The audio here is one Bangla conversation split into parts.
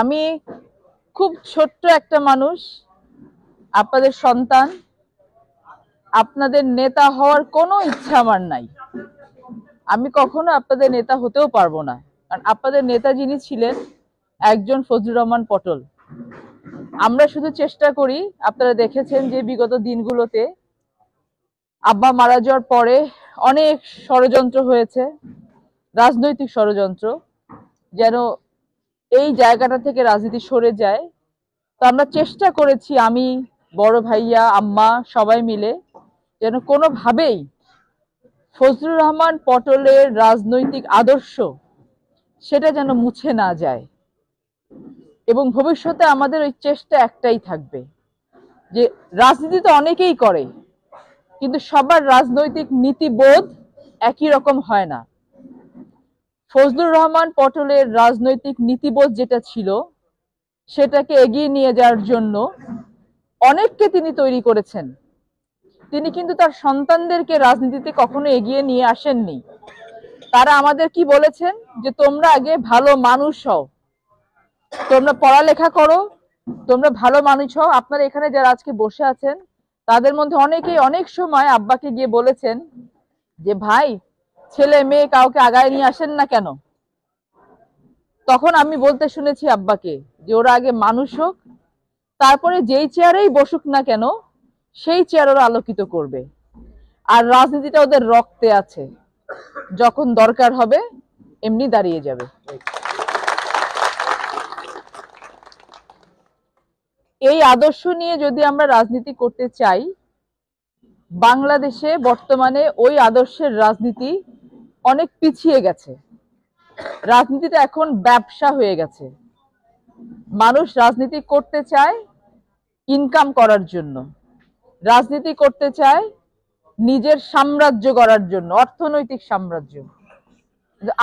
আমি খুব ছোট্ট একটা মানুষ, আপনাদের সন্তান। আপনাদের নেতা হওয়ার কোনো ইচ্ছা আমার নাই। আমি কখনো আপনাদের নেতা হতেও পারবো না, কারণ আপনাদের নেতা যিনি ছিলেন একজন ফজলুর রহমান পটল। আমরা শুধু চেষ্টা করি, আপনারা দেখেছেন যে বিগত দিনগুলোতে আব্বা মারা যাওয়ার পরে অনেক ষড়যন্ত্র হয়েছে, রাজনৈতিক ষড়যন্ত্র, যেন এই জায়গাটা থেকে রাজনীতি সরে যায়। তো আমরা চেষ্টা করেছি, আমি, বড় ভাইয়া, আম্মা সবাই মিলে, যেন কোনোভাবেই ফজলুর রহমান পটলের রাজনৈতিক আদর্শ সেটা যেন মুছে না যায়। এবং ভবিষ্যতে আমাদের ওই চেষ্টা একটাই থাকবে যে রাজনীতি তো অনেকেই করে, কিন্তু সবার রাজনৈতিক নীতিবোধ একই রকম হয় না। ফজলুর রহমান পটলের রাজনৈতিক নীতিবোধ যেটা ছিল সেটাকে এগিয়ে নিয়ে যাওয়ার জন্য অনেককে তিনি তৈরি করেছেন। তিনি কিন্তু তার সন্তানদেরকে রাজনীতিতে কখনো এগিয়ে নিয়ে আসেননি। তারা আমাদের কি বলেছেন, যে তোমরা আগে ভালো মানুষ হও, তোমরা পড়ালেখা করো, তোমরা ভালো মানুষ হও। আপনারা এখানে যারা আজকে বসে আছেন তাদের মধ্যে অনেকেই অনেক সময় আব্বাকে গিয়ে বলেছেন যে ভাই, ছেলে মেয়ে কাউকে আগায় নিয়ে আসেন না কেন? তখন আমি বলতে শুনেছি আব্বাকে যে ওরা আগে মানুষ হোক, তারপরে যেই চেয়ারেই বসুক না কেন সেই চেয়ার ওরা আলোকিত করবে। আর রাজনীতিটা ওদের রক্তে আছে, যখন দরকার হবে এমনি দাঁড়িয়ে যাবে। এই আদর্শ নিয়ে যদি আমরা রাজনীতি করতে চাই, বাংলাদেশে বর্তমানে ওই আদর্শের রাজনীতি অনেক পিছিয়ে গেছে। রাজনীতিটা এখন ব্যবসা হয়ে গেছে। মানুষ রাজনীতি করতে চায় ইনকাম করার জন্য, রাজনীতি করতে চায় নিজের সাম্রাজ্য গড়ার জন্য, অর্থনৈতিক সাম্রাজ্য।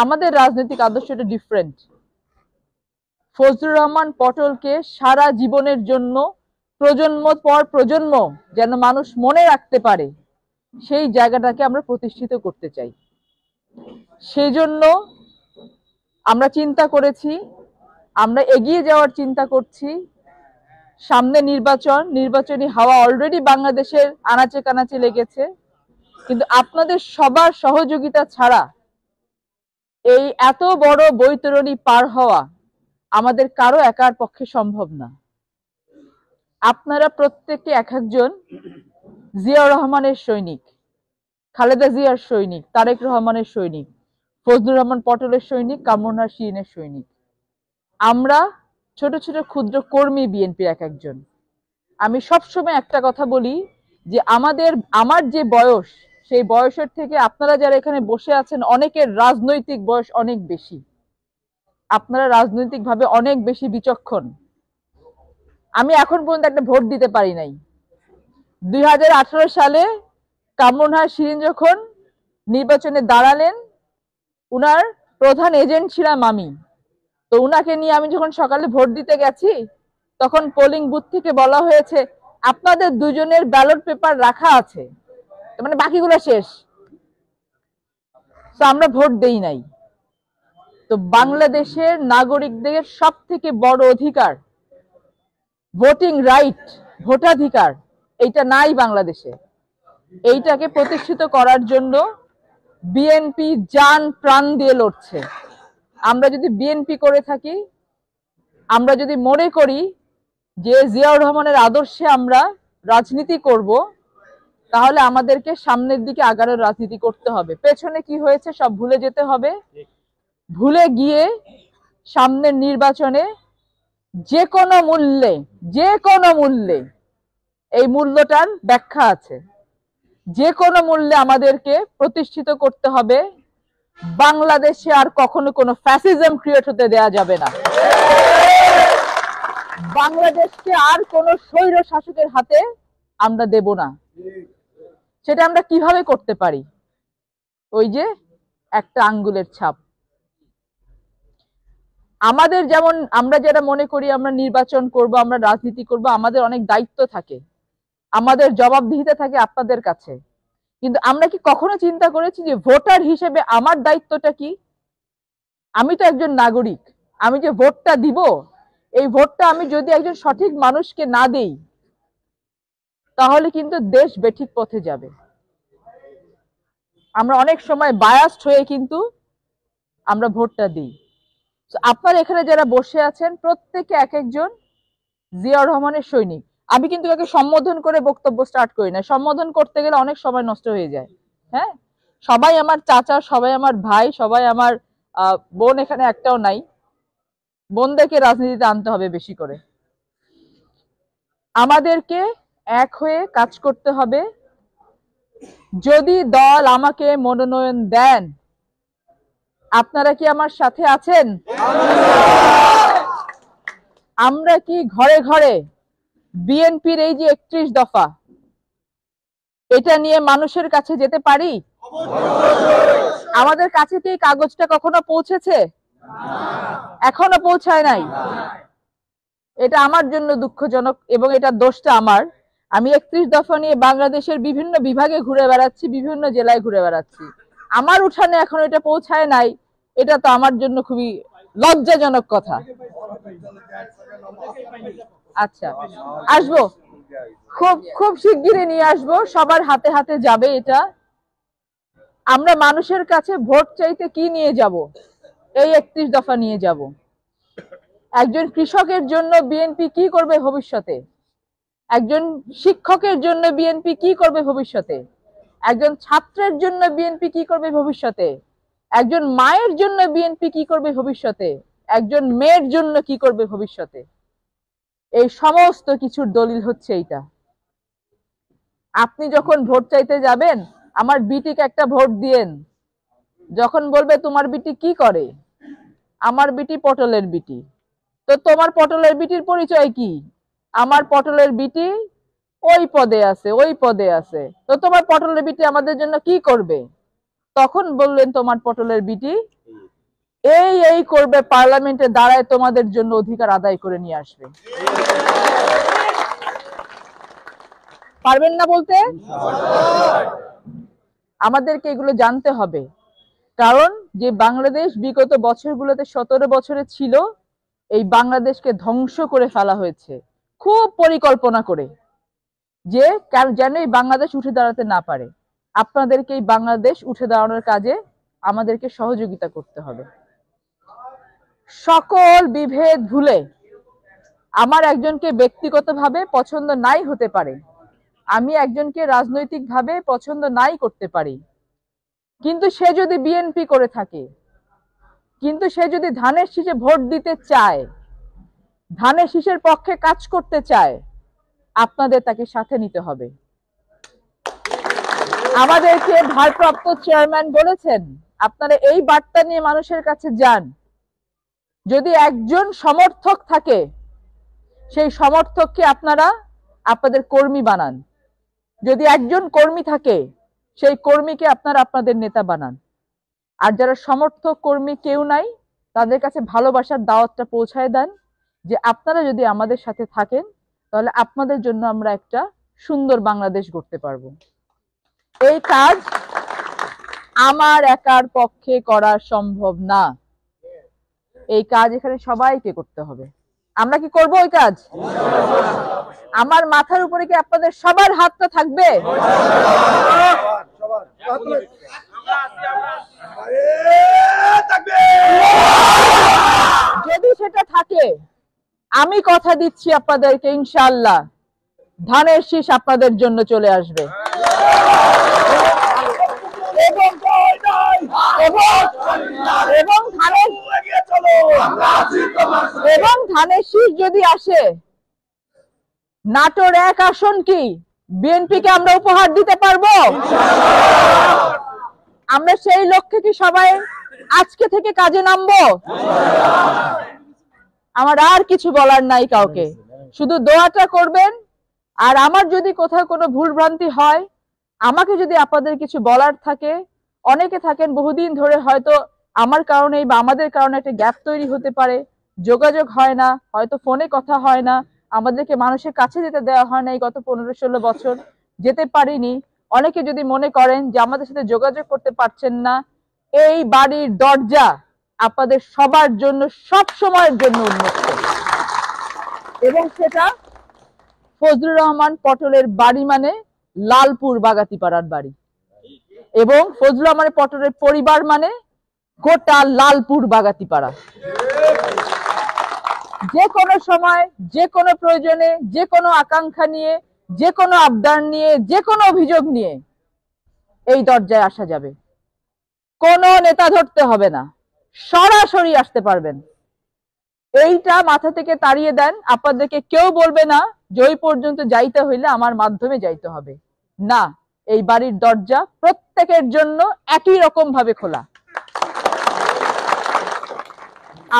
আমাদের রাজনৈতিক আদর্শটা ডিফারেন্ট। ফজলুর রহমান পটলকে সারা জীবনের জন্য, প্রজন্ম পর প্রজন্ম যেন মানুষ মনে রাখতে পারে, সেই জায়গাটাকে আমরা প্রতিষ্ঠিত করতে চাই। সেই জন্য আমরা চিন্তা করেছি, আমরা এগিয়ে যাওয়ার চিন্তা করছি। সামনে নির্বাচনী হাওয়া অলরেডি বাংলাদেশের আনাচে কানাচে লেগেছে, কিন্তু আপনাদের সবার সহযোগিতা ছাড়া এই এত বড় বৈতরণী পার হওয়া আমাদের কারো একার পক্ষে সম্ভব না। আপনারা প্রত্যেকে এক একজন জিয়াউর রহমানের সৈনিক, খালেদা জিয়ার সৈনিক, তারেক রহমানের সৈনিক, ফজলুর রহমান পটলের সৈনিক, কামরুন্নাহার শিরিনের সৈনিক। আমরা ছোট ছোট ক্ষুদ্র কর্মী বিএনপির এক একজন। আমি সবসময় একটা কথা বলি যে আমার যে বয়স, সেই বয়সের থেকে আপনারা যারা এখানে বসে আছেন অনেকের রাজনৈতিক বয়স অনেক বেশি। আপনারা রাজনৈতিকভাবে অনেক বেশি বিচক্ষণ। আমি এখন পর্যন্ত একটা ভোট দিতে পারি নাই। 2018 সালে কামরুন্নাহার শিরিন যখন নির্বাচনে দাঁড়ালেন, উনার প্রধান এজেন্ট ছিলাম আমি। তো উনাকে নিয়ে আমি যখন সকালে ভোট দিতে গেছি, তখন পোলিং বুথ থেকে বলা হয়েছে আপনাদের দুজনের ব্যালট পেপার রাখা আছে, মানে বাকিগুলো শেষ। তো আমরা ভোট দেই নাই। তো বাংলাদেশের নাগরিকদের সব থেকে বড় অধিকার ভোটিং রাইট, ভোটাধিকার, এইটা নাই বাংলাদেশে। এইটাকে প্রতিষ্ঠিত করার জন্য বিএনপি জান প্রাণ দিয়ে লড়ছে। আমরা যদি বিএনপি করে থাকি, আমরা যদি মনে করি যে জিয়াউর রহমানের আদর্শে আমরা রাজনীতি করব, তাহলে আমাদেরকে সামনের দিকে আগানোর রাজনীতি করতে হবে। পেছনে কি হয়েছে সব ভুলে যেতে হবে। ভুলে গিয়ে সামনের নির্বাচনে যে কোনো মূল্যে, এই মূল্যটার ব্যাখ্যা আছে, যে কোনো মূল্যে আমাদেরকে প্রতিষ্ঠিত করতে হবে। বাংলাদেশে আর কখনো কোনো ফ্যাসিজম ক্রিয়েট হতে দেয়া যাবে না। বাংলাদেশকে আর কোনো স্বৈর শাসকের হাতে আমরা দেব না। সেটা আমরা কিভাবে করতে পারি? ওই যে একটা আঙ্গুলের ছাপ। আমাদের যেমন আমরা যারা মনে করি আমরা নির্বাচন করব, আমরা রাজনীতি করব, আমাদের অনেক দায়িত্ব থাকে, আমাদের জবাবদিহিতা থাকে আপনাদের কাছে। কিন্তু আমরা কি কখনো চিন্তা করেছি যে ভোটার হিসেবে আমার দায়িত্বটা কি? আমি তো একজন নাগরিক, আমি যে ভোটটা দিব এই ভোটটা আমি যদি একজন সঠিক মানুষকে না দেই, তাহলে কিন্তু দেশ বেঠিক পথে যাবে। আমরা অনেক সময় বায়াসড হয়ে কিন্তু আমরা ভোটটা দিই। আপনারা এখানে যারা বসে আছেন প্রত্যেকে এক একজন জিয়াউর রহমানের সৈনিক। আমি কিন্তু কাউকে সম্বোধন করে বক্তব্য স্টার্ট করি না, সম্বোধন করতে গেলে অনেক সময় নষ্ট হয়ে যায়। হ্যাঁ, সবাই আমার চাচা, সবাই আমার ভাই, সবাই আমার বোন, এখানে একটাও নাই। বোনদেরকে রাজনীতিতে আনতে হবে বেশি করে। আমাদেরকে এক হয়ে কাজ করতে হবে। যদি দল আমাকে মনোনয়ন দেন, আপনারা কি আমার সাথে আছেন? আমরা কি ঘরে ঘরে বিএনপির এই যে 31 দফা, এটা নিয়ে মানুষের কাছে যেতে পারি? আমাদের কাছে কি কাগজটা কখনো পৌঁছেছে? এখনো পৌঁছায় নাই। এটা আমার জন্য দুঃখজনক এবং এটা দোষটা আমার। আমি 31 দফা নিয়ে বাংলাদেশের বিভিন্ন বিভাগে ঘুরে বেড়াচ্ছি, বিভিন্ন জেলায় ঘুরে বেড়াচ্ছি, আমার উঠানে এখন এটা পৌঁছায় নাই। এটা তো আমার জন্য খুবই লজ্জাজনক কথা। আচ্ছা, আসবো, খুব খুব শিগগিরই নিয়ে আসবো, সবার হাতে হাতে যাবে এটা। আমরা মানুষের কাছে ভোট চাইতে কি নিয়ে যাব? এই 31 দফা নিয়ে যাব। একজন কৃষকের জন্য বিএনপি কি করবে ভবিষ্যতে? একজন শিক্ষকের জন্য বিএনপি কি করবে ভবিষ্যতে? একজন ছাত্রের জন্য বিএনপি কি করবে ভবিষ্যতে? একজন মায়ের জন্য বিএনপি কি করবে ভবিষ্যতে? একজন মেয়ের জন্য কি করবে ভবিষ্যতে? এই সমস্ত কিছুর দলিল হচ্ছে এইটা। আপনি যখন ভোট চাইতে যাবেন, আমার বিটিকে একটা ভোট দিয়েন। যখন বলবে তোমার বিটি কি করে, আমার বিটি পটলের বিটি, তো তোমার পটলের বিটির পরিচয় কি? আমার পটলের বিটি ওই পদে আছে, ওই পদে আছে, তো তোমার পটলের বিটি আমাদের জন্য কি করবে? তখন বললেন তোমার পটলের বিটি এই এই করবে, পার্লামেন্টে দাঁড়ায় তোমাদের জন্য অধিকার আদায় করে নিয়ে আসবে। পারবেন না বলতে? আমাদেরকে এগুলো জানতে হবে। কারণ যে বাংলাদেশ বিগত বছরগুলোতে 17 বছরে ছিল, এই বাংলাদেশকে ধ্বংস করে ফেলা হয়েছে খুব পরিকল্পনা করে, যে যেন এই বাংলাদেশ উঠে দাঁড়াতে না পারে। আপনাদেরকে এই বাংলাদেশ উঠে দাঁড়ানোর কাজে আমাদেরকে সহযোগিতা করতে হবে। সকল বিভেদ ভুলে, আমার একজনকে ব্যক্তিগতভাবে পছন্দ নাই হতে পারে, আমি একজনকে রাজনৈতিকভাবে পছন্দ নাই করতে পারি, কিন্তু সে যদি বিএনপি করে থাকে, কিন্তু সে যদি ধানের শীষে ভোট দিতে চায়, ধানের শীষের পক্ষে কাজ করতে চায়, আপনাদের তাকে সাথে নিতে হবে। আমাদেরকে ভারপ্রাপ্ত চেয়ারম্যান বলেছেন, আপনারা এই বার্তা নিয়ে মানুষের কাছে যান। যদি একজন সমর্থক থাকে, সেই সমর্থককে আপনারা আপনাদের কর্মী বানান। যদি একজন কর্মী থাকে, সেই কর্মীকে আপনারা আপনাদের নেতা বানান। আর যারা সমর্থক কর্মী কেউ নাই, তাদের কাছে ভালোবাসার দাওয়াতটা পৌঁছায় দেন, যে আপনারা যদি আমাদের সাথে থাকেন, তাহলে আপনাদের জন্য আমরা একটা সুন্দর বাংলাদেশ গড়তে পারবো। এই কাজ আমার একার পক্ষে করা সম্ভব না। এই কাজ এখানে সবাইকে করতে হবে। আমরা কি করব ওই কাজ? আমার মাথার উপরে কি আপনাদের সবার হাতটা থাকবে? যদি সেটা থাকে, আমি কথা দিচ্ছি আপনাদেরকে, ইনশাআল্লাহ ধানের শীষ আপনাদের জন্য চলে আসবে। এবং ধানের শীষ যদি আসে, নাটোর 1 আসন কি বিএনপিকে আমরা উপহার দিতে পারবো? আমরা সেই লক্ষ্যে কি সবাই আজকে থেকে কাজে নামবো? আমার আর কিছু বলার নাই কাউকে, শুধু দোয়াটা করবেন। আর আমার যদি কোথাও কোনো ভুল ভ্রান্তি হয়, আমাকে যদি আপনাদের কিছু বলার থাকে, অনেকে থাকেন বহুদিন ধরে হয়তো আমার কারণে বা আমাদের কারণে একটা গ্যাপ তৈরি হতে পারে, যোগাযোগ হয় না, হয়তো ফোনে কথা হয় না, আমাদেরকে মানুষের কাছে যেতে দেওয়া হয় না, এই গত 15-16 বছর যেতে পারিনি। অনেকে যদি মনে করেন যে আমাদের সাথে যোগাযোগ করতে পারছেন না, এই বাড়ির দরজা আপনাদের সবার জন্য সব সময়ের জন্য উন্মুক্ত। এবং সেটা ফজলুর রহমান পটলের বাড়ি মানে লালপুর বাগাতিপাড়ার বাড়ি, এবং ফজলুর রহমান পটলের পরিবার মানে গোটা লালপুর বাগাতিপাড়া। যে কোনো সময়, যে কোনো প্রয়োজনে, যে কোনো আকাঙ্ক্ষা নিয়ে, যে কোনো আবদার নিয়ে, যে কোনো অভিযোগ নিয়ে এই দরজায় আসা যাবে। কোনো নেতা ধরতে হবে না, সরাসরি আসতে পারবেন। এইটা মাথা থেকে তাড়িয়ে দেন। আপনাদেরকে কেউ বলবে না যে ওই পর্যন্ত যাইতে হইলে আমার মাধ্যমে যাইতে হবে না। এই বাড়ির দরজা প্রত্যেকের জন্য একই রকম ভাবে খোলা।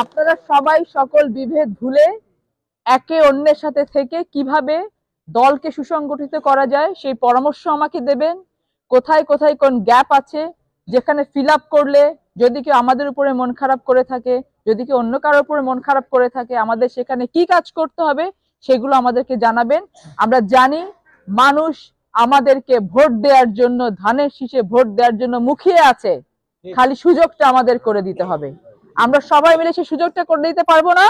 আপনারা সবাই সকল বিভেদ ভুলে একে অন্যের সাথে থেকে কিভাবে দলকে সুসংগঠিত করা যায় সেই পরামর্শ আমাকে দেবেন। কোথায় কোথায় কোন গ্যাপ আছে, যেখানে ফিল আপ করলে যদি কেউ আমাদের উপরে মন খারাপ করে থাকে, যদি কেউ অন্য কারোর উপরে মন খারাপ করে থাকে, আমাদের সেখানে কি কাজ করতে হবে সেগুলো আমাদেরকে জানাবেন। আমরা জানি মানুষ আমাদেরকে ভোট দেওয়ার জন্য, ধানের শীষে ভোট দেওয়ার জন্য মুখিয়ে আছে, খালি সুযোগটা আমাদের করে দিতে হবে। আমরা সবাই মিলে সেই সুযোগটা করে দিতে পারবো না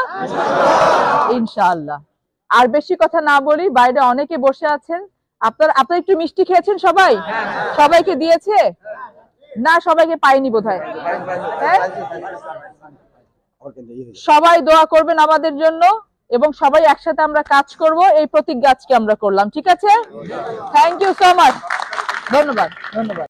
ইনশাআল্লাহ। আর বেশি কথা না বলি, বাইরে অনেকে বসে আছেন। আপনারা একটু মিষ্টি খেয়েছেন সবাই? সবাইকে দিয়েছে না? সবাইকে পাইনি বোধহয়। হ্যাঁ, সবাই দোয়া করবেন আমাদের জন্য এবং সবাই একসাথে আমরা কাজ করব, এই প্রতিজ্ঞা আজকে আমরা করলাম। ঠিক আছে? Thank you so much. ধন্যবাদ, ধন্যবাদ।